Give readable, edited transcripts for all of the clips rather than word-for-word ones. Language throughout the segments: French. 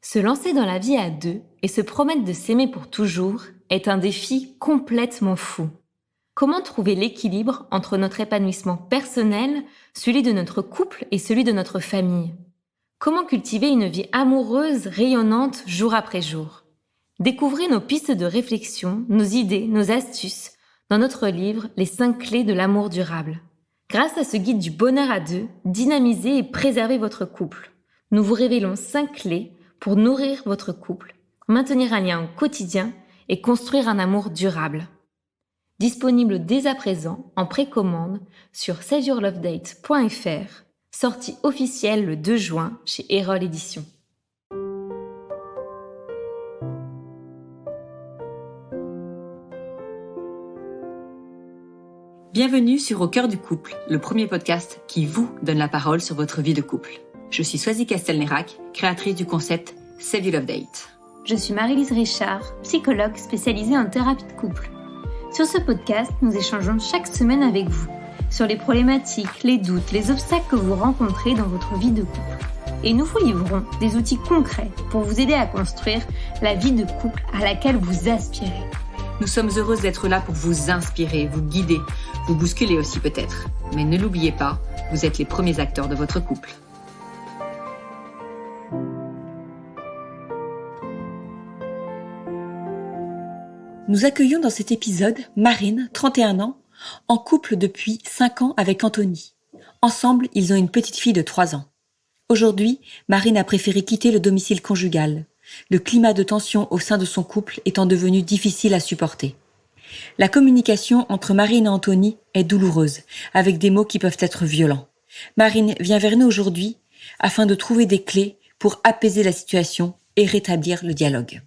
Se lancer dans la vie à deux et se promettre de s'aimer pour toujours est un défi complètement fou. Comment trouver l'équilibre entre notre épanouissement personnel, celui de notre couple et celui de notre famille? Comment cultiver une vie amoureuse rayonnante jour après jour? Découvrez nos pistes de réflexion, nos idées, nos astuces dans notre livre Les 5 clés de l'amour durable. Grâce à ce guide du bonheur à deux, dynamisez et préservez votre couple. Nous vous révélons 5 clés pour nourrir votre couple, maintenir un lien au quotidien et construire un amour durable. Disponible dès à présent en précommande sur saveyourlovedate.fr, sortie officielle le 2 juin chez Erol Éditions. Bienvenue sur Au cœur du couple, le premier podcast qui vous donne la parole sur votre vie de couple. Je suis Swazi Castelnerac, créatrice du concept Save Your Love Date. Je suis Marie-Lise Richard, psychologue spécialisée en thérapie de couple. Sur ce podcast, nous échangeons chaque semaine avec vous sur les problématiques, les doutes, les obstacles que vous rencontrez dans votre vie de couple. Et nous vous livrons des outils concrets pour vous aider à construire la vie de couple à laquelle vous aspirez. Nous sommes heureuses d'être là pour vous inspirer, vous guider, vous bousculer aussi peut-être. Mais ne l'oubliez pas, vous êtes les premiers acteurs de votre couple. Nous accueillons dans cet épisode Marine, 31 ans, en couple depuis 5 ans avec Anthony. Ensemble, ils ont une petite fille de 3 ans. Aujourd'hui, Marine a préféré quitter le domicile conjugal, le climat de tension au sein de son couple étant devenu difficile à supporter. La communication entre Marine et Anthony est douloureuse, avec des mots qui peuvent être violents. Marine vient vers nous aujourd'hui afin de trouver des clés pour apaiser la situation et rétablir le dialogue.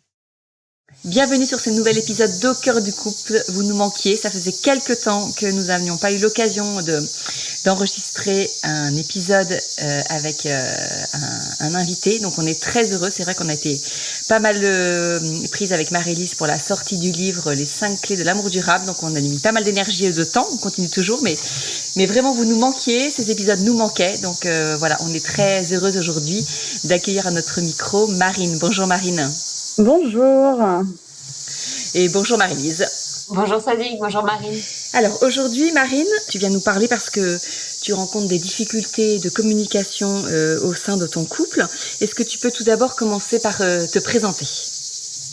Bienvenue sur ce nouvel épisode d'Au cœur du couple. Vous nous manquiez, ça faisait quelques temps que nous n'avions pas eu l'occasion d'enregistrer un épisode avec un invité. Donc on est très heureux, c'est vrai qu'on a été pas mal prise avec Marie-Lise pour la sortie du livre Les 5 clés de l'amour durable. Donc on a mis pas mal d'énergie et de temps, on continue toujours, mais vraiment vous nous manquiez, ces épisodes nous manquaient. Donc voilà, on est très heureuse aujourd'hui d'accueillir à notre micro Marine. Bonjour Marine. Bonjour. Et bonjour Marie-Lise. Bonjour Swazi, bonjour Marine. Alors aujourd'hui Marine, tu viens nous parler parce que tu rencontres des difficultés de communication au sein de ton couple. Est-ce que tu peux tout d'abord commencer par te présenter ?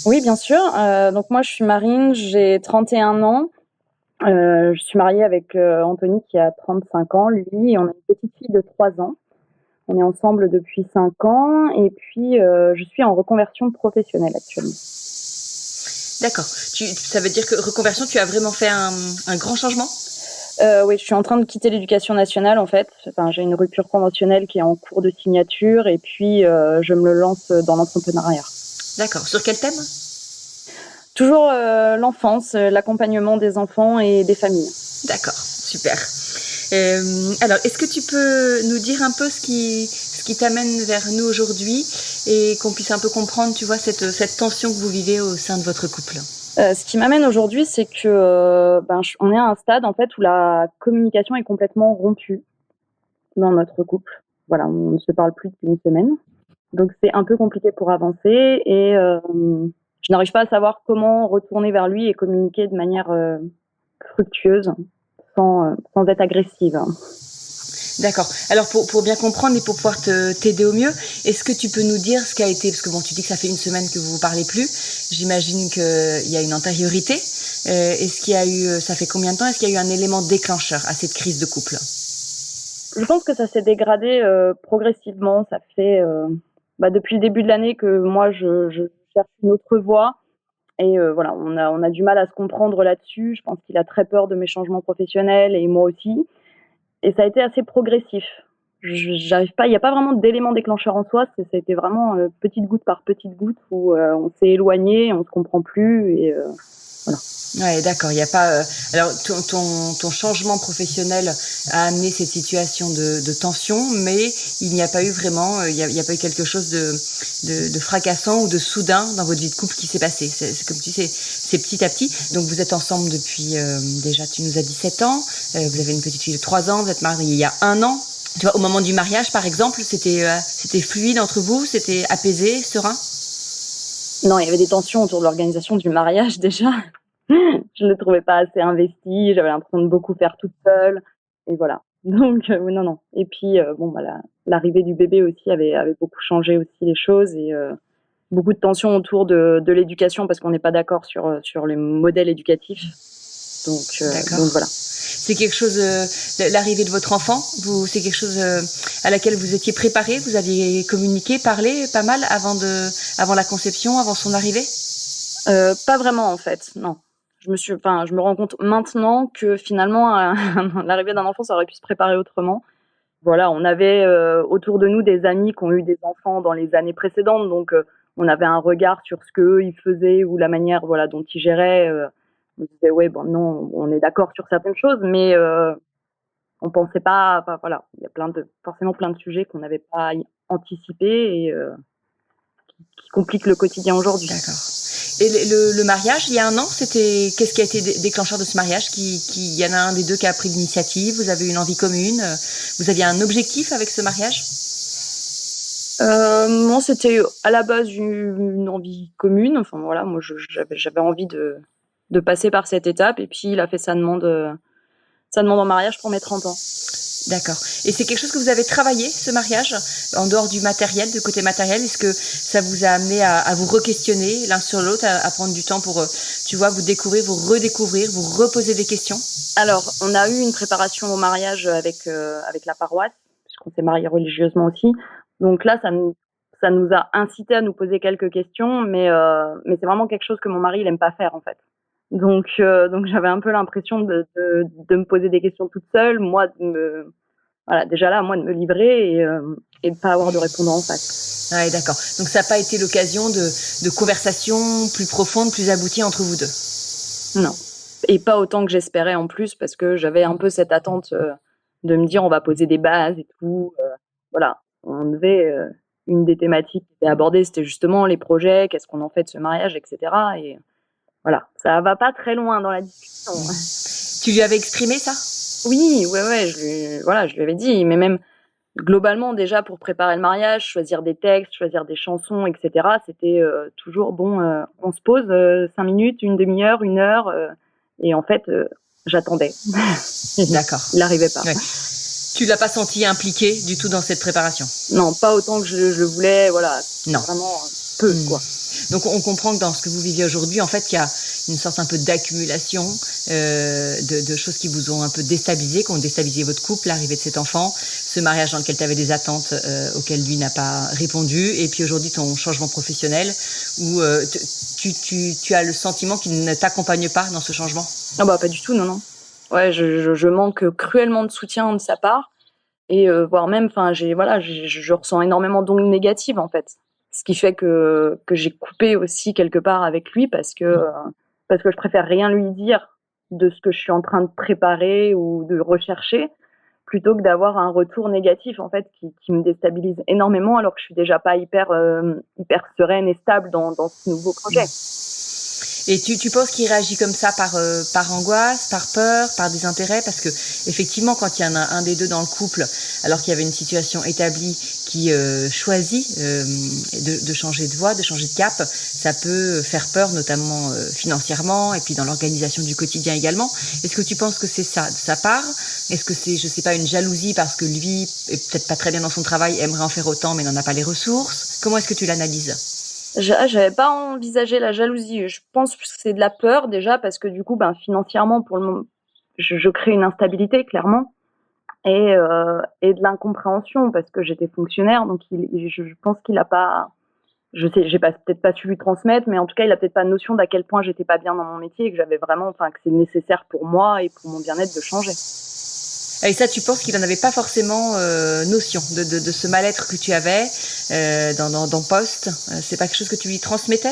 Oui, bien sûr. Donc moi, je suis Marine, j'ai 31 ans. Je suis mariée avec Anthony qui a 35 ans, lui, et on a une petite fille de 3 ans. On est ensemble depuis 5 ans et puis je suis en reconversion professionnelle actuellement. D'accord. Ça veut dire que reconversion, tu as vraiment fait un grand changement ? Oui, je suis en train de quitter l'éducation nationale en fait. Enfin, j'ai une rupture conventionnelle qui est en cours de signature et puis je me lance dans l'entrepreneuriat. D'accord. Sur quel thème ? Toujours l'enfance, l'accompagnement des enfants et des familles. D'accord, super. Alors, est-ce que tu peux nous dire un peu ce qui t'amène vers nous aujourd'hui et qu'on puisse un peu comprendre, tu vois, cette tension que vous vivez au sein de votre couple ? Ce qui m'amène aujourd'hui, c'est que on est à un stade en fait où la communication est complètement rompue dans notre couple. Voilà, on ne se parle plus depuis une semaine, donc c'est un peu compliqué pour avancer et je n'arrive pas à savoir comment retourner vers lui et communiquer de manière fructueuse sans être agressive. D'accord. Alors pour bien comprendre et pour pouvoir t'aider au mieux, est-ce que tu peux nous dire ce qu'a été, parce que bon, tu dis que ça fait une semaine que vous vous parlez plus, j'imagine qu'il y a une antériorité. Est-ce qu'il y a eu, ça fait combien de temps, est-ce qu'il y a eu un élément déclencheur à cette crise de couple ? Je pense que ça s'est dégradé progressivement. Ça fait depuis le début de l'année que moi je cherche une autre voie. Et voilà, on a du mal à se comprendre là-dessus. Je pense qu'il a très peur de mes changements professionnels et moi aussi. Et ça a été assez progressif. J'arrive pas, il n'y a pas vraiment d'élément déclencheur en soi. Ça a été vraiment petite goutte par petite goutte où on s'est éloigné, on se comprend plus et voilà. Ouais, d'accord. Il y a pas. Alors, ton changement professionnel a amené cette situation de tension, mais il n'y a pas eu vraiment. Il y a pas eu quelque chose de fracassant ou de soudain dans votre vie de couple qui s'est passé. C'est comme tu sais, c'est petit à petit. Donc, vous êtes ensemble depuis déjà. Tu nous as dit 7 ans. Vous avez une petite fille de 3 ans. Vous êtes mariés il y a 1 an. Tu vois, au moment du mariage, par exemple, c'était fluide entre vous, c'était apaisé, serein. Non, il y avait des tensions autour de l'organisation du mariage déjà. Je le trouvais pas assez investi, j'avais l'impression de beaucoup faire toute seule et voilà. Donc oui, non, non et puis, bon, bah, l'arrivée du bébé aussi avait beaucoup changé aussi les choses et beaucoup de tensions autour de l'éducation parce qu'on n'est pas d'accord sur les modèles éducatifs. D'accord. Donc voilà. C'est quelque chose, l'arrivée de votre enfant, c'est quelque chose à laquelle vous étiez préparé, vous aviez communiqué, parlé pas mal avant la conception, avant son arrivée? Pas vraiment en fait, non. Je me rends compte maintenant que finalement, l'arrivée d'un enfant, ça aurait pu se préparer autrement. Voilà, on avait, autour de nous des amis qui ont eu des enfants dans les années précédentes, donc on avait un regard sur ce qu'eux, ils faisaient ou la manière, voilà, dont ils géraient, on disait: «Ouais, bon, non, on est d'accord sur certaines choses», mais on pensait pas enfin voilà, il y a forcément plein de sujets qu'on n'avait pas anticipés et qui compliquent le quotidien aujourd'hui. D'accord. Et le mariage, il y a un an, qu'est-ce qui a été déclencheur de ce mariage? Il y en a un des deux qui a pris l'initiative, vous avez une envie commune, vous aviez un objectif avec ce mariage? Non, c'était à la base une envie commune. Enfin voilà, moi j'avais envie de passer par cette étape et puis il a fait sa demande en mariage pour mes 30 ans. D'accord. Et c'est quelque chose que vous avez travaillé, ce mariage, en dehors du matériel, du côté matériel? Est-ce que ça vous a amené à vous re-questionner l'un sur l'autre, à prendre du temps pour, tu vois, vous découvrir, vous redécouvrir, vous reposer des questions? Alors, on a eu une préparation au mariage avec la paroisse, puisqu'on s'est mariés religieusement aussi. Donc là, ça nous a incité à nous poser quelques questions, mais c'est vraiment quelque chose que mon mari, il aime pas faire, en fait. Donc j'avais un peu l'impression de me poser des questions toute seule, moi voilà, déjà là, moi de me livrer et de pas avoir de répondant en face. Ouais, d'accord. Donc ça n'a pas été l'occasion de conversations plus profondes, plus abouties entre vous deux? Non. Et pas autant que j'espérais en plus, parce que j'avais un peu cette attente de me dire on va poser des bases et tout. Voilà, une des thématiques qui était abordée, c'était justement les projets, qu'est-ce qu'on en fait de ce mariage, etc. Et voilà, ça va pas très loin dans la discussion. Tu lui avais exprimé ça? Oui, ouais, je lui avais dit, mais même globalement déjà pour préparer le mariage, choisir des textes, choisir des chansons, etc. C'était toujours bon. On se pose 5 minutes, une demi-heure, une heure, et en fait, j'attendais. D'accord. Il n'arrivait pas. Ouais. Tu l'as pas senti impliqué du tout dans cette préparation? Non, pas autant que je le voulais. Voilà, non. Vraiment peu, quoi. Donc on comprend que dans ce que vous vivez aujourd'hui, en fait, il y a une sorte un peu d'accumulation de choses qui vous ont un peu déstabilisé, qui ont déstabilisé votre couple, l'arrivée de cet enfant, ce mariage dans lequel tu avais des attentes auxquelles lui n'a pas répondu, et puis aujourd'hui ton changement professionnel, où tu as le sentiment qu'il ne t'accompagne pas dans ce changement? Ah bah pas du tout, non. Ouais, je manque cruellement de soutien de sa part et voire même, enfin, je ressens énormément d'ondes négatives en fait. Ce qui fait que j'ai coupé aussi quelque part avec lui parce que je préfère rien lui dire de ce que je suis en train de préparer ou de rechercher, plutôt que d'avoir un retour négatif en fait qui me déstabilise énormément alors que je suis déjà pas hyper sereine et stable dans ce nouveau projet. Et tu penses qu'il réagit comme ça par angoisse, par peur, par désintérêt? Parce que effectivement, quand il y en a un des deux dans le couple, alors qu'il y avait une situation établie, qui choisit de changer de voie, de changer de cap, ça peut faire peur, notamment financièrement, et puis dans l'organisation du quotidien également. Est-ce que tu penses que c'est ça de sa part? Est-ce que c'est, je sais pas, une jalousie parce que lui est peut-être pas très bien dans son travail, aimerait en faire autant, mais n'en a pas les ressources? Comment est-ce que tu l'analyses? J'avais pas envisagé la jalousie. Je pense que c'est de la peur déjà parce que du coup, ben financièrement, pour le moment, je crée une instabilité clairement et de l'incompréhension parce que j'étais fonctionnaire, donc je pense qu'il a pas. Je sais, j'ai peut-être pas su lui transmettre, mais en tout cas, il a peut-être pas notion d'à quel point j'étais pas bien dans mon métier et que j'avais vraiment, enfin, que c'est nécessaire pour moi et pour mon bien-être de changer. Et ça, tu penses qu'il n'en avait pas forcément notion de ce mal-être que tu avais dans Poste? C'est pas quelque chose que tu lui transmettais?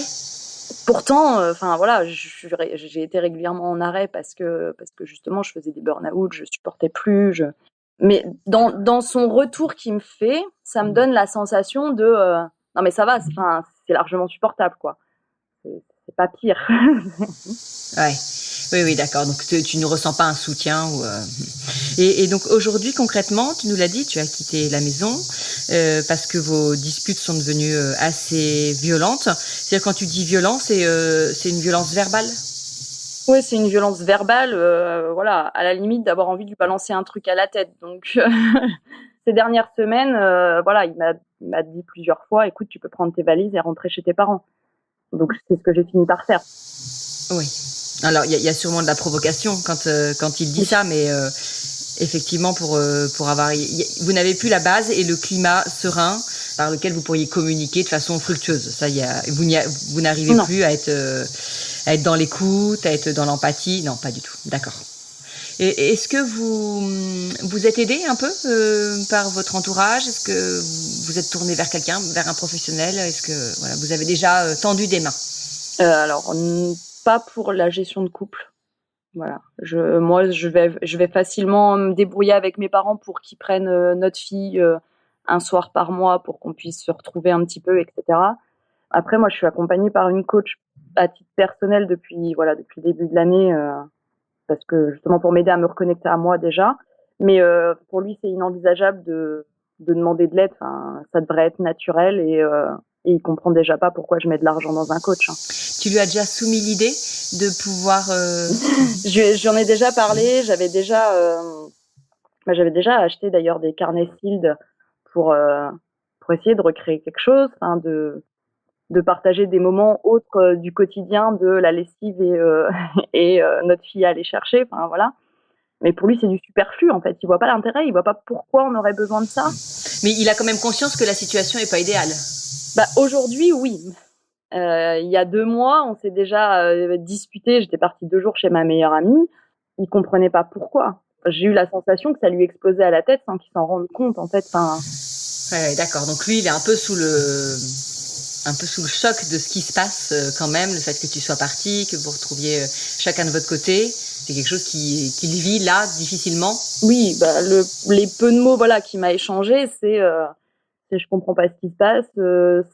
Pourtant, enfin voilà, j'ai été régulièrement en arrêt parce que justement je faisais des burn-out, je supportais plus. Mais dans son retour qu'il me fait, ça me donne la sensation de non mais ça va, c'est largement supportable quoi. c'est pas pire. Ouais. Oui, d'accord. Donc tu ne ressens pas un soutien et donc aujourd'hui concrètement, tu nous l'as dit, tu as quitté la maison parce que vos disputes sont devenues assez violentes. C'est-à-dire quand tu dis violence, c'est une violence verbale? Ouais, c'est une violence verbale, voilà, à la limite d'avoir envie de lui balancer un truc à la tête. Donc ces dernières semaines, voilà, il m'a dit plusieurs fois: «Écoute, tu peux prendre tes valises et rentrer chez tes parents». Donc c'est ce que j'ai fini par faire. Oui. Alors il y a sûrement de la provocation quand il dit ça, mais effectivement pour avoir vous n'avez plus la base et le climat serein par lequel vous pourriez communiquer de façon fructueuse. Ça vous n'arrivez Non. plus à être dans l'écoute, à être dans l'empathie. Non, pas du tout. D'accord. Et est-ce que vous êtes aidé un peu par votre entourage? Est-ce que vous êtes tourné vers quelqu'un, vers un professionnel? Est-ce que voilà, vous avez déjà tendu des mains? Alors pas pour la gestion de couple. Voilà. Moi, je vais facilement me débrouiller avec mes parents pour qu'ils prennent, notre fille, un soir par mois pour qu'on puisse se retrouver un petit peu et cetera. Après moi, je suis accompagnée par une coach à titre personnel depuis, voilà, depuis le début de l'année, parce que justement pour m'aider à me reconnecter à moi déjà. Mais pour lui, c'est inenvisageable de demander de l'aide. Enfin, ça devrait être naturel et il comprend déjà pas pourquoi je mets de l'argent dans un coach, hein. Tu lui as déjà soumis l'idée de pouvoir J'en ai déjà parlé, j'avais déjà acheté d'ailleurs des carnets Sealed pour essayer de recréer quelque chose, enfin de partager des moments autres du quotidien, de la lessive et notre fille à aller chercher, enfin voilà. Mais pour lui, c'est du superflu en fait. Il voit pas l'intérêt, il voit pas pourquoi on aurait besoin de ça. Mais il a quand même conscience que la situation est pas idéale. Bah aujourd'hui, oui. Il y a 2 mois, on s'est déjà disputé. J'étais partie 2 jours chez ma meilleure amie. Il comprenait pas pourquoi. J'ai eu la sensation que ça lui explosait à la tête sans qu'il s'en rende compte en fait. Enfin, Ouais, d'accord. Donc lui, il est un peu sous le choc de ce qui se passe quand même, le fait que tu sois parti, que vous retrouviez chacun de votre côté. C'est quelque chose qu'il vit là difficilement. oui, bah les peu de mots voilà qu'il m'a échangés, c'est je comprends pas ce qui se passe,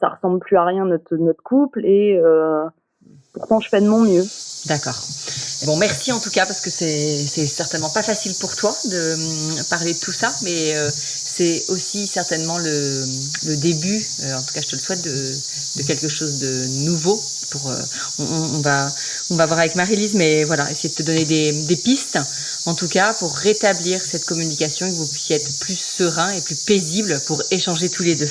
ça ressemble plus à rien notre couple et pourtant je fais de mon mieux. D'accord. Bon, merci en tout cas parce que c'est certainement pas facile pour toi de parler de tout ça, mais c'est aussi certainement le début, en tout cas je te le souhaite, de quelque chose de nouveau. On va voir avec Marie-Lise, mais voilà, essayer de te donner des pistes, en tout cas pour rétablir cette communication et que vous puissiez être plus serein et plus paisible pour échanger tous les deux.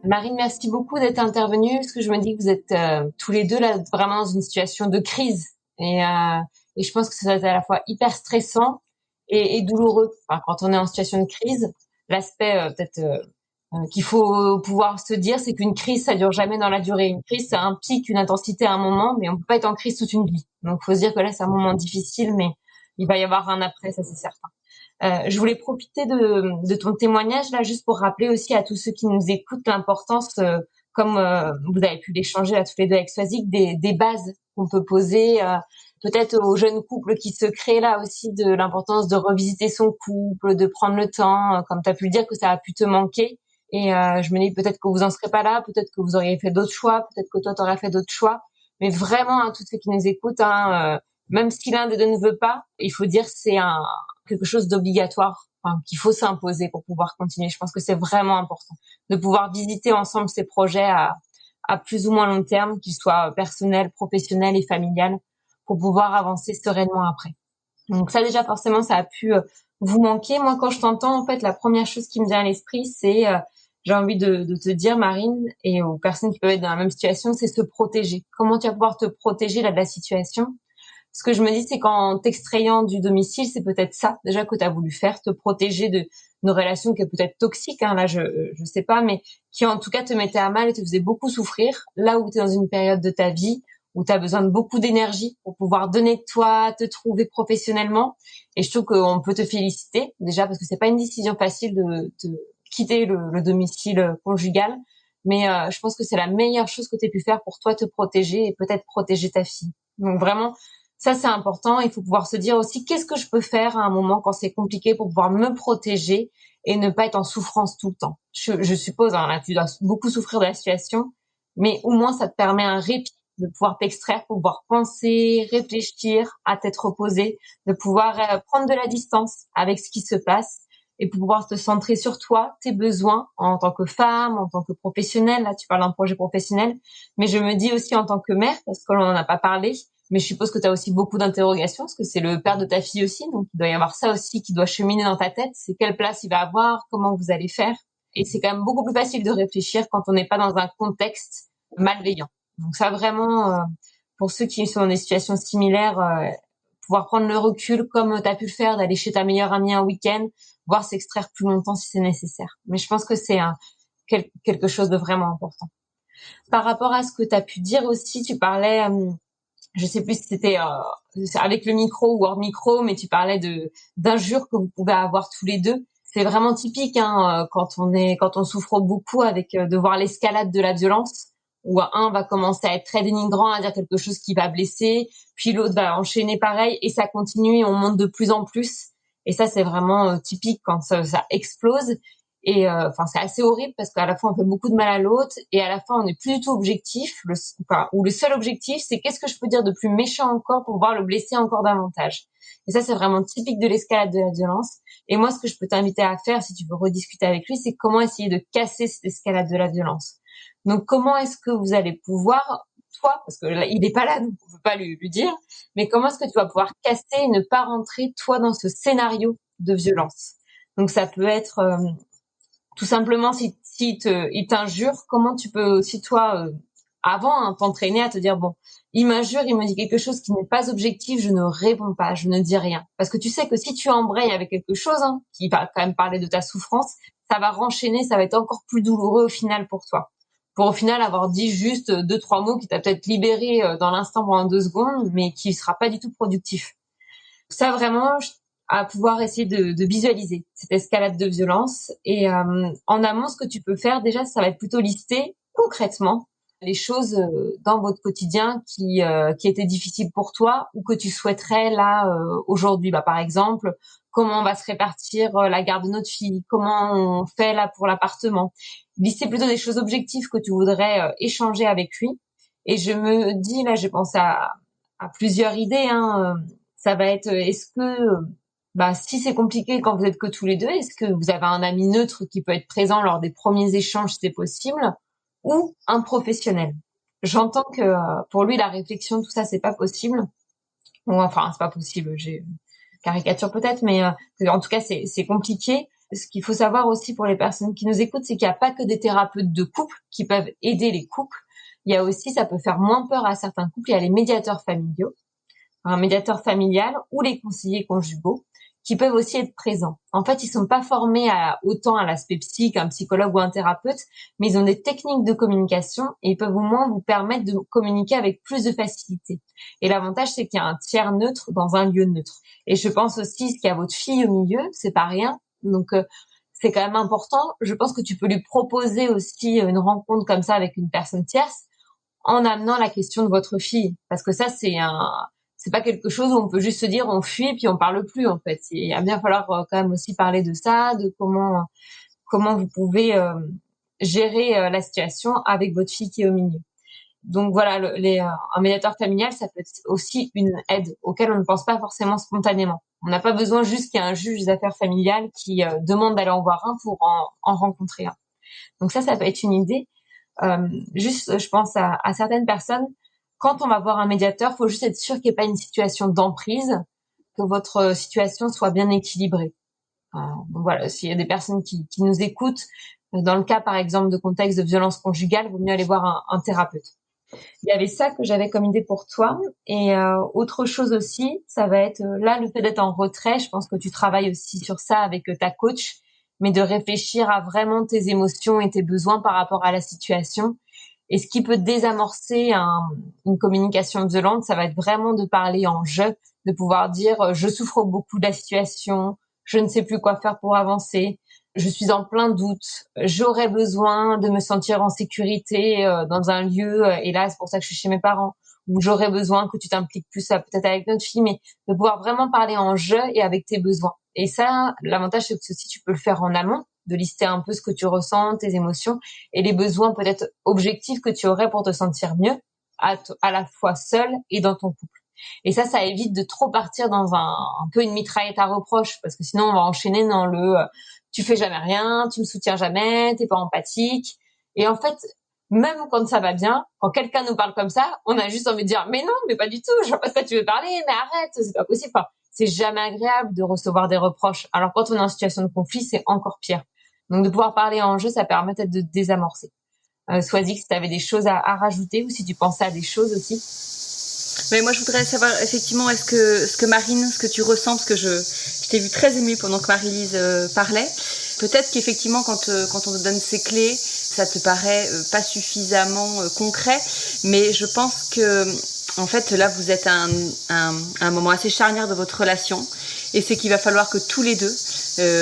Marine, merci beaucoup d'être intervenue parce que je me dis que vous êtes tous les deux là vraiment dans une situation de crise et je pense que ça va être à la fois hyper stressant et douloureux. Enfin, quand on est en situation de crise, l'aspect qu'il faut pouvoir se dire, c'est qu'une crise, ça dure jamais dans la durée. Une crise, ça implique une intensité à un moment, mais on peut pas être en crise toute une vie. Donc, faut se dire que là, c'est un moment difficile, mais il va y avoir un après, ça c'est certain. Je voulais profiter de ton témoignage là, juste pour rappeler aussi à tous ceux qui nous écoutent l'importance, comme vous avez pu l'échanger là tous les deux avec Swazik, des bases qu'on peut poser, peut-être aux jeunes couples qui se créent là aussi, de l'importance de revisiter son couple, de prendre le temps, comme tu as pu le dire que ça a pu te manquer. Et je me dis peut-être que vous en serez pas là, peut-être que vous auriez fait d'autres choix, peut-être que toi t'aurais fait d'autres choix. Mais vraiment, hein, tous ceux qui nous écoutent, hein, même si l'un des deux ne veut pas, il faut dire que c'est quelque chose d'obligatoire, enfin, qu'il faut s'imposer pour pouvoir continuer. Je pense que c'est vraiment important de pouvoir visiter ensemble ces projets à plus ou moins long terme, qu'ils soient personnels, professionnels et familiales, pour pouvoir avancer sereinement après. Donc ça déjà forcément ça a pu vous manquer. Moi quand je t'entends en fait la première chose qui me vient à l'esprit c'est j'ai envie de te dire Marine et aux personnes qui peuvent être dans la même situation, c'est se protéger. Comment tu vas pouvoir te protéger là de la situation? Ce que je me dis c'est qu'en t'extrayant du domicile, c'est peut-être ça déjà que tu as voulu faire, te protéger de nos relations qui est peut-être toxiques, hein, là je sais pas, mais qui en tout cas te mettaient à mal et te faisaient beaucoup souffrir, là où tu es dans une période de ta vie où tu as besoin de beaucoup d'énergie pour pouvoir donner de toi, te trouver professionnellement. Et je trouve qu'on peut te féliciter, déjà parce que c'est pas une décision facile de quitter le domicile conjugal, mais je pense que c'est la meilleure chose que tu aies pu faire pour toi te protéger et peut-être protéger ta fille. Donc vraiment, Ça, c'est important. Il faut pouvoir se dire aussi qu'est-ce que je peux faire à un moment quand c'est compliqué pour pouvoir me protéger et ne pas être en souffrance tout le temps. Je suppose, hein, là, tu dois beaucoup souffrir de la situation, mais au moins ça te permet un répit de pouvoir t'extraire, pour pouvoir penser, réfléchir, à t'être reposé, de pouvoir prendre de la distance avec ce qui se passe et pour pouvoir te centrer sur toi, tes besoins en tant que femme, en tant que professionnelle. Là, tu parles d'un projet professionnel, mais je me dis aussi en tant que mère, parce que l'on n'en a pas parlé, mais je suppose que tu as aussi beaucoup d'interrogations, parce que c'est le père de ta fille aussi, donc il doit y avoir ça aussi qui doit cheminer dans ta tête. C'est quelle place il va avoir, comment vous allez faire. Et c'est quand même beaucoup plus facile de réfléchir quand on n'est pas dans un contexte malveillant. Donc ça vraiment, pour ceux qui sont dans des situations similaires, pouvoir prendre le recul comme tu as pu le faire, d'aller chez ta meilleure amie un week-end, voire s'extraire plus longtemps si c'est nécessaire. Mais je pense que c'est quelque chose de vraiment important. Par rapport à ce que tu as pu dire aussi, tu parlais, je sais plus si c'était avec le micro ou hors micro, mais tu parlais d'injures que vous pouvez avoir tous les deux. C'est vraiment typique hein, quand on souffre beaucoup avec de voir l'escalade de la violence, où un va commencer à être très dénigrant, à dire quelque chose qui va blesser, puis l'autre va enchaîner pareil, et ça continue et on monte de plus en plus. Et ça, c'est vraiment typique quand ça explose. Et c'est assez horrible parce qu'à la fois on fait beaucoup de mal à l'autre et à la fin on n'est plus du tout objectif. Ou le seul objectif, c'est qu'est-ce que je peux dire de plus méchant encore pour pouvoir le blesser encore davantage. Et ça, c'est vraiment typique de l'escalade de la violence. Et moi, ce que je peux t'inviter à faire, si tu veux rediscuter avec lui, c'est comment essayer de casser cette escalade de la violence. Donc, comment est-ce que vous allez pouvoir, toi, parce que là, il n'est pas là, donc on ne peut pas lui dire, mais comment est-ce que tu vas pouvoir casser et ne pas rentrer, toi, dans ce scénario de violence. Donc, ça peut être tout simplement, si il t'injure, comment tu peux aussi, toi, avant, t'entraîner à te dire, bon, il m'injure, il me dit quelque chose qui n'est pas objectif, je ne réponds pas, je ne dis rien. Parce que tu sais que si tu embrayes avec quelque chose, hein, qui va quand même parler de ta souffrance, ça va renchaîner, ça va être encore plus douloureux au final pour toi. Pour au final avoir dit juste 2-3 mots qui t'a peut-être libéré dans l'instant pendant 2 secondes, mais qui sera pas du tout productif. Ça vraiment, à pouvoir essayer de visualiser cette escalade de violence. Et en amont, ce que tu peux faire déjà, ça va être plutôt lister concrètement les choses dans votre quotidien qui étaient difficiles pour toi ou que tu souhaiterais là aujourd'hui. Par exemple, comment on va se répartir la garde de notre fille, comment on fait là pour l'appartement. Lister plutôt des choses objectives que tu voudrais échanger avec lui. Et je me dis, là, j'ai pensé à plusieurs idées. Ça va être, est-ce que, si c'est compliqué quand vous êtes que tous les deux, est-ce que vous avez un ami neutre qui peut être présent lors des premiers échanges si c'est possible, ou un professionnel? J'entends que pour lui, la réflexion, tout ça, c'est pas possible. Ou enfin, c'est pas possible, j'ai caricature peut-être, mais en tout cas, c'est compliqué. Ce qu'il faut savoir aussi pour les personnes qui nous écoutent, c'est qu'il n'y a pas que des thérapeutes de couple qui peuvent aider les couples. Il y a aussi, ça peut faire moins peur à certains couples, il y a les médiateurs familiaux, un médiateur familial ou les conseillers conjugaux qui peuvent aussi être présents. En fait, ils sont pas formés autant à l'aspect psy qu'un psychologue ou un thérapeute, mais ils ont des techniques de communication et ils peuvent au moins vous permettre de communiquer avec plus de facilité. Et l'avantage, c'est qu'il y a un tiers neutre dans un lieu neutre. Et je pense aussi qu'il y a votre fille au milieu, c'est pas rien. Donc, c'est quand même important. Je pense que tu peux lui proposer aussi une rencontre comme ça avec une personne tierce en amenant la question de votre fille. Parce que ça, c'est pas quelque chose où on peut juste se dire on fuit et puis on parle plus en fait. Il va bien falloir quand même aussi parler de ça, de comment vous pouvez gérer la situation avec votre fille qui est au milieu. Donc voilà, un médiateur familial, ça peut être aussi une aide auquel on ne pense pas forcément spontanément. On n'a pas besoin juste qu'il y ait un juge des affaires familiales qui demande d'aller en voir un pour en rencontrer un. Donc ça peut être une idée. Juste, je pense à certaines personnes, quand on va voir un médiateur, faut juste être sûr qu'il n'y ait pas une situation d'emprise, que votre situation soit bien équilibrée. Donc voilà, s'il y a des personnes qui nous écoutent, dans le cas par exemple de contexte de violence conjugale, il vaut mieux aller voir un thérapeute. Il y avait ça que j'avais comme idée pour toi. Et autre chose aussi, ça va être là le fait d'être en retrait. Je pense que tu travailles aussi sur ça avec ta coach, mais de réfléchir à vraiment tes émotions et tes besoins par rapport à la situation. Et ce qui peut désamorcer une communication violente, ça va être vraiment de parler en je, de pouvoir dire je souffre beaucoup de la situation, je ne sais plus quoi faire pour avancer, je suis en plein doute, j'aurais besoin de me sentir en sécurité dans un lieu, et là c'est pour ça que je suis chez mes parents, ou j'aurais besoin que tu t'impliques plus, peut-être avec notre fille, mais de pouvoir vraiment parler en jeu et avec tes besoins. Et ça, l'avantage, c'est que ceci, tu peux le faire en amont, de lister un peu ce que tu ressens, tes émotions et les besoins peut-être objectifs que tu aurais pour te sentir mieux, à la fois seule et dans ton couple. Et ça évite de trop partir dans un peu une mitraillette à reproches, parce que sinon on va enchaîner dans le tu fais jamais rien, tu me soutiens jamais, t'es pas empathique. Et en fait, même quand ça va bien, quand quelqu'un nous parle comme ça, on a juste envie de dire mais non, mais pas du tout, je vois pas ce que tu veux parler, mais arrête, c'est pas possible. Enfin, c'est jamais agréable de recevoir des reproches. Alors quand on est en situation de conflit, c'est encore pire. Donc de pouvoir parler en jeu, ça permet peut-être de désamorcer. Swazik, si tu avais des choses à rajouter ou si tu pensais à des choses aussi. Mais moi, je voudrais savoir, effectivement, ce que Marine, ce que tu ressens, parce que je t'ai vu très émue pendant que Marie-Lise parlait. Peut-être qu'effectivement, quand on te donne ces clés, ça te paraît pas suffisamment concret, mais je pense que, en fait, là, vous êtes à un moment assez charnière de votre relation, et c'est qu'il va falloir que tous les deux,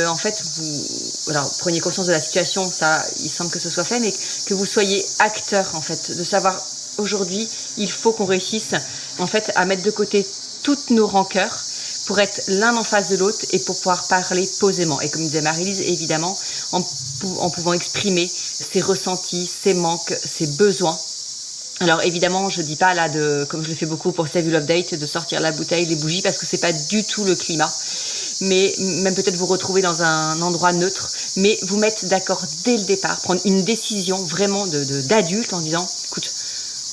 en fait, vous preniez conscience de la situation, ça, il semble que ce soit fait, mais que vous soyez acteurs, en fait, de savoir aujourd'hui, il faut qu'on réussisse en fait à mettre de côté toutes nos rancœurs pour être l'un en face de l'autre et pour pouvoir parler posément. Et comme disait Marie-Lise, évidemment, en pouvant exprimer ses ressentis, ses manques, ses besoins. Alors évidemment, je dis pas là comme je le fais beaucoup pour Save Your Love Date, de sortir la bouteille, les bougies, parce que c'est pas du tout le climat. Mais même peut-être vous retrouver dans un endroit neutre, mais vous mettre d'accord dès le départ, prendre une décision vraiment d'adulte en disant, écoute,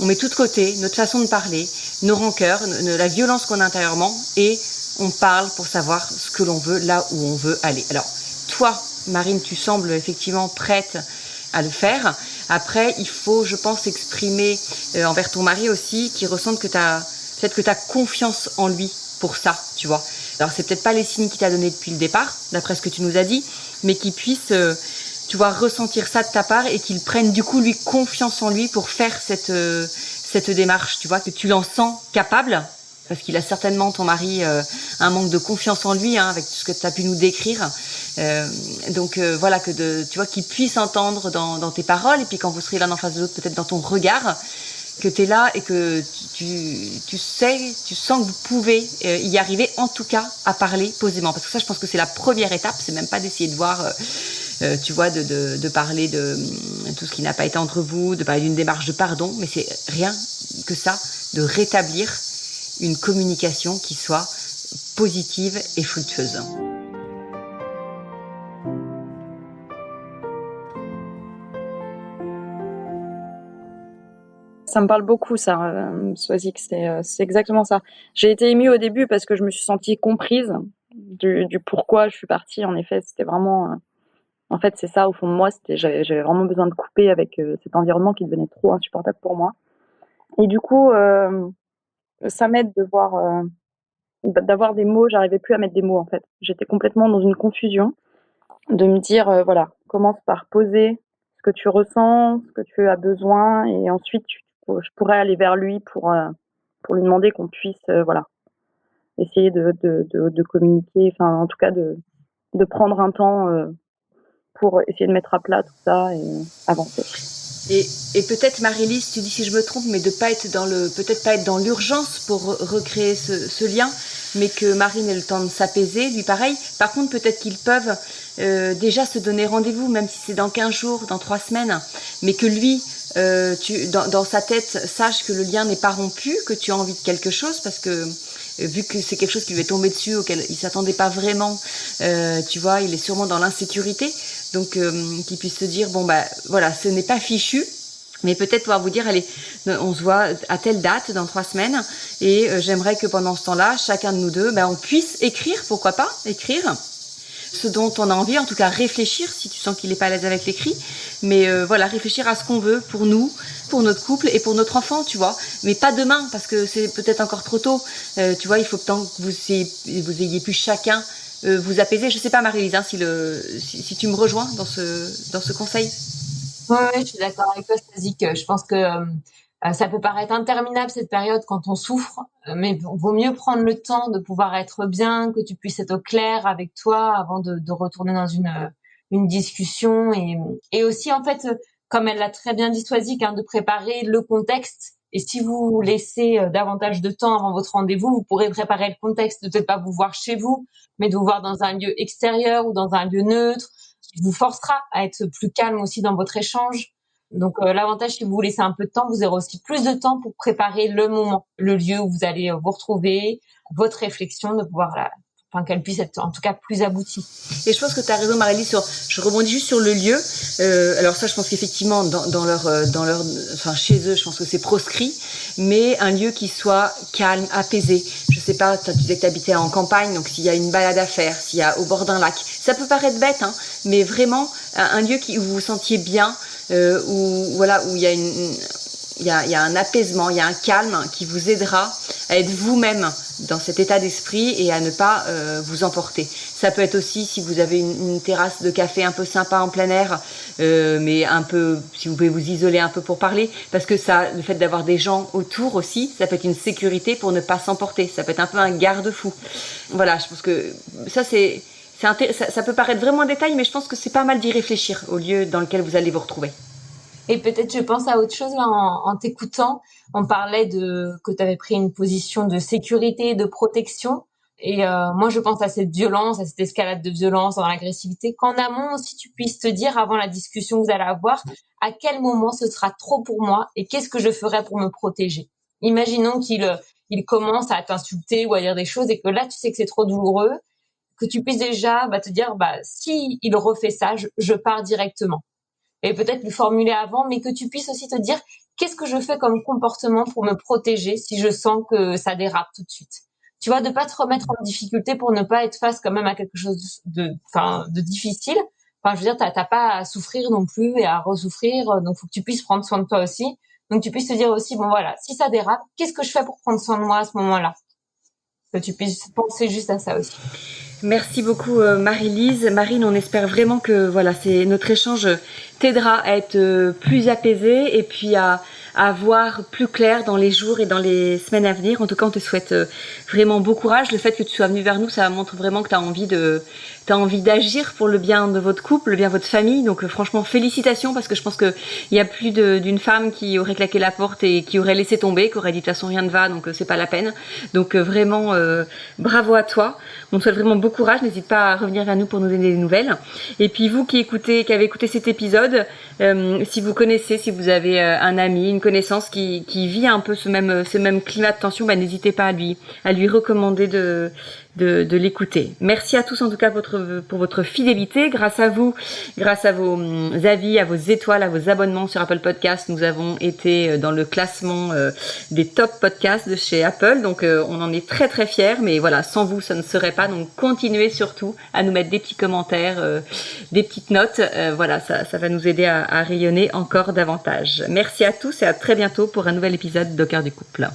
on met tout de côté, notre façon de parler, nos rancœurs, la violence qu'on a intérieurement, et on parle pour savoir ce que l'on veut, là où on veut aller. Alors, toi, Marine, tu sembles effectivement prête à le faire. Après, il faut, je pense, exprimer envers ton mari aussi, qui ressente que peut-être que tu as confiance en lui pour ça, tu vois. Alors, c'est peut-être pas les signes qu'il t'a donné depuis le départ, d'après ce que tu nous as dit, mais qu'il puisse... tu vois, ressentir ça de ta part et qu'il prenne du coup lui confiance en lui pour faire cette démarche, tu vois, que tu l'en sens capable, parce qu'il a certainement, ton mari, un manque de confiance en lui, avec tout ce que tu as pu nous décrire. Donc voilà, tu vois, qu'il puisse entendre dans tes paroles, et puis quand vous serez l'un en face de l'autre, peut-être dans ton regard, que tu es là et que tu sens que vous pouvez y arriver, en tout cas à parler posément. Parce que ça, je pense que c'est la première étape, c'est même pas d'essayer de voir... tu vois, de parler de tout ce qui n'a pas été entre vous, de parler d'une démarche de pardon, mais c'est rien que ça, de rétablir une communication qui soit positive et fructueuse. Ça me parle beaucoup, ça, Swazik, c'est exactement ça. J'ai été émue au début parce que je me suis sentie comprise du pourquoi je suis partie. En effet, c'était vraiment... En fait, c'est ça, au fond de moi, j'avais vraiment besoin de couper avec cet environnement qui devenait trop insupportable pour moi. Et du coup, ça m'aide de voir, d'avoir des mots. J'arrivais plus à mettre des mots, en fait. J'étais complètement dans une confusion de me dire, voilà, commence par poser ce que tu ressens, ce que tu as besoin, et ensuite, je pourrais aller vers lui pour lui demander qu'on puisse, voilà, essayer de communiquer, enfin, en tout cas, de prendre un temps pour essayer de mettre à plat tout ça et avancer. Et peut-être, Marie-Lise, tu dis si je me trompe, mais de pas être peut-être pas être dans l'urgence pour recréer ce lien, mais que Marine ait le temps de s'apaiser, lui pareil. Par contre, peut-être qu'ils peuvent déjà se donner rendez-vous, même si c'est dans 15 jours, dans 3 semaines, mais que lui, dans sa tête, sache que le lien n'est pas rompu, que tu as envie de quelque chose, parce que vu que c'est quelque chose qui lui est tombé dessus, auquel il s'attendait pas vraiment, tu vois, il est sûrement dans l'insécurité. Donc qu'il puisse se dire, bon bah voilà, ce n'est pas fichu, mais peut-être pouvoir vous dire, allez, on se voit à telle date, dans 3 semaines, et j'aimerais que pendant ce temps-là, chacun de nous deux, on puisse écrire, pourquoi pas, écrire ce dont on a envie, en tout cas réfléchir, si tu sens qu'il n'est pas à l'aise avec l'écrit, mais voilà, réfléchir à ce qu'on veut pour nous, pour notre couple et pour notre enfant, tu vois, mais pas demain, parce que c'est peut-être encore trop tôt, tu vois, il faut tant que vous ayez pu chacun vous apaiser. Je sais pas, Marie-Lise, si tu me rejoins dans ce conseil. Oui, je suis d'accord avec toi, Stazik. Je pense que ça peut paraître interminable cette période quand on souffre, mais vaut mieux prendre le temps de pouvoir être bien, que tu puisses être au clair avec toi avant de retourner dans une discussion et aussi en fait, comme elle l'a très bien dit Swazik, de préparer le contexte Et si vous laissez davantage de temps avant votre rendez-vous, vous pourrez préparer le contexte, de peut-être pas vous voir chez vous, mais de vous voir dans un lieu extérieur ou dans un lieu neutre, qui vous forcera à être plus calme aussi dans votre échange. Donc l'avantage, si vous vous laissez un peu de temps, vous aurez aussi plus de temps pour préparer le moment, le lieu où vous allez vous retrouver, votre réflexion, de pouvoir qu'elle puisse être en tout cas plus aboutie. Et je pense que tu as raison, Marie-Lise, je rebondis juste sur le lieu. Alors ça, je pense qu'effectivement, chez eux, je pense que c'est proscrit, mais un lieu qui soit calme, apaisé. Je sais pas, tu disais que tu habitais en campagne, donc s'il y a une balade à faire, s'il y a au bord d'un lac, ça peut paraître bête, hein, mais vraiment un lieu où vous vous sentiez bien, où il y a un apaisement, il y a un calme qui vous aidera à être vous-même dans cet état d'esprit et à ne pas vous emporter. Ça peut être aussi si vous avez une terrasse de café un peu sympa en plein air, mais un peu, si vous pouvez vous isoler un peu pour parler, parce que ça, le fait d'avoir des gens autour aussi, ça peut être une sécurité pour ne pas s'emporter. Ça peut être un peu un garde-fou. Voilà, je pense que ça peut paraître vraiment un détail, mais je pense que c'est pas mal d'y réfléchir au lieu dans lequel vous allez vous retrouver. Et peut-être, je pense à autre chose là, en t'écoutant. On parlait que tu avais pris une position de sécurité, de protection. Et moi, je pense à cette violence, à cette escalade de violence, dans l'agressivité. Qu'en amont aussi, tu puisses te dire, avant la discussion que vous allez avoir, à quel moment ce sera trop pour moi et qu'est-ce que je ferai pour me protéger. Imaginons qu'il commence à t'insulter ou à dire des choses et que là, tu sais que c'est trop douloureux, que tu puisses déjà te dire, si il refait ça, je pars directement. Et peut-être le formuler avant, mais que tu puisses aussi te dire qu'est-ce que je fais comme comportement pour me protéger si je sens que ça dérape tout de suite. Tu vois, de pas te remettre en difficulté pour ne pas être face quand même à quelque chose de difficile. Enfin, je veux dire, t'as pas à souffrir non plus et à ressouffrir, donc faut que tu puisses prendre soin de toi aussi. Donc tu puisses te dire aussi, bon voilà, si ça dérape, qu'est-ce que je fais pour prendre soin de moi à ce moment-là? Que tu puisses penser juste à ça aussi. Merci beaucoup Marie-Lise. Marine, on espère vraiment que c'est notre échange t'aidera à être plus apaisé et puis à voir plus clair dans les jours et dans les semaines à venir. En tout cas, on te souhaite vraiment bon courage. Le fait que tu sois venu vers nous, ça montre vraiment que tu as envie d'agir pour le bien de votre couple, le bien de votre famille. Donc franchement, félicitations, parce que je pense que il y a plus d'une femme qui aurait claqué la porte et qui aurait laissé tomber, qui aurait dit de toute façon rien ne va, donc c'est pas la peine. Donc vraiment bravo à toi. On te souhaite vraiment bon courage. N'hésite pas à revenir vers nous pour nous donner des nouvelles. Et puis vous qui avez écouté cet épisode, si vous connaissez, si vous avez un ami, une connaissance qui vit un peu ce même climat de tension, n'hésitez pas à lui recommander de l'écouter. Merci à tous en tout cas pour votre fidélité. Grâce à vous, grâce à vos avis, à vos étoiles, à vos abonnements sur Apple Podcasts, nous avons été dans le classement des top podcasts de chez Apple. Donc on en est très très fiers, mais voilà, sans vous ça ne serait pas. Donc continuez surtout à nous mettre des petits commentaires, des petites notes. Ça va nous aider à rayonner encore davantage. Merci à tous et à très bientôt pour un nouvel épisode d'Au cœur du couple.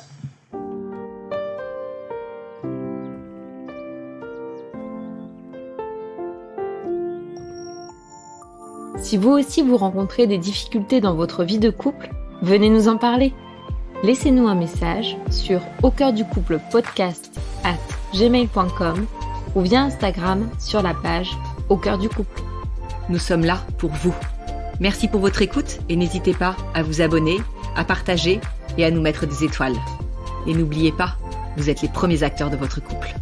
Si vous aussi vous rencontrez des difficultés dans votre vie de couple, venez nous en parler. Laissez-nous un message sur aucoeurducouplepodcast@gmail.com ou via Instagram sur la page Au cœur du couple. Nous sommes là pour vous. Merci pour votre écoute et n'hésitez pas à vous abonner, à partager et à nous mettre des étoiles. Et n'oubliez pas, vous êtes les premiers acteurs de votre couple.